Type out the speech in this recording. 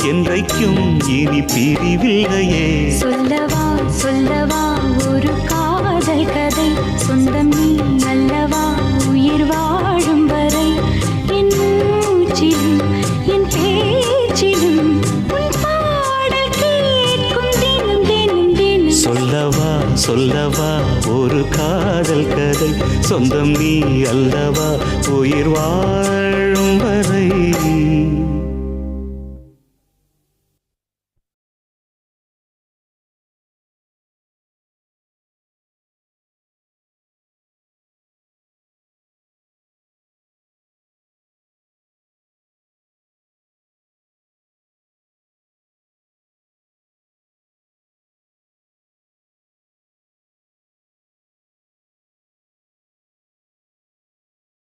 என்றைக்கும் இனி பிரிவில்லையே. சொல்லவா சொல்லவா ஒரு காதல் கதை, சொந்தம் நீ அல்லவா உயிர் வாழும் வரை. என் மூச்சிலும் என் பேச்சிலும் உன் பாடல் கேட்கும் தினம் தினம் தினம். சொல்லவா சொல்லவா ஒரு காதல் கதை, சொந்தம் நீ அல்லவா உயிர் வாழும்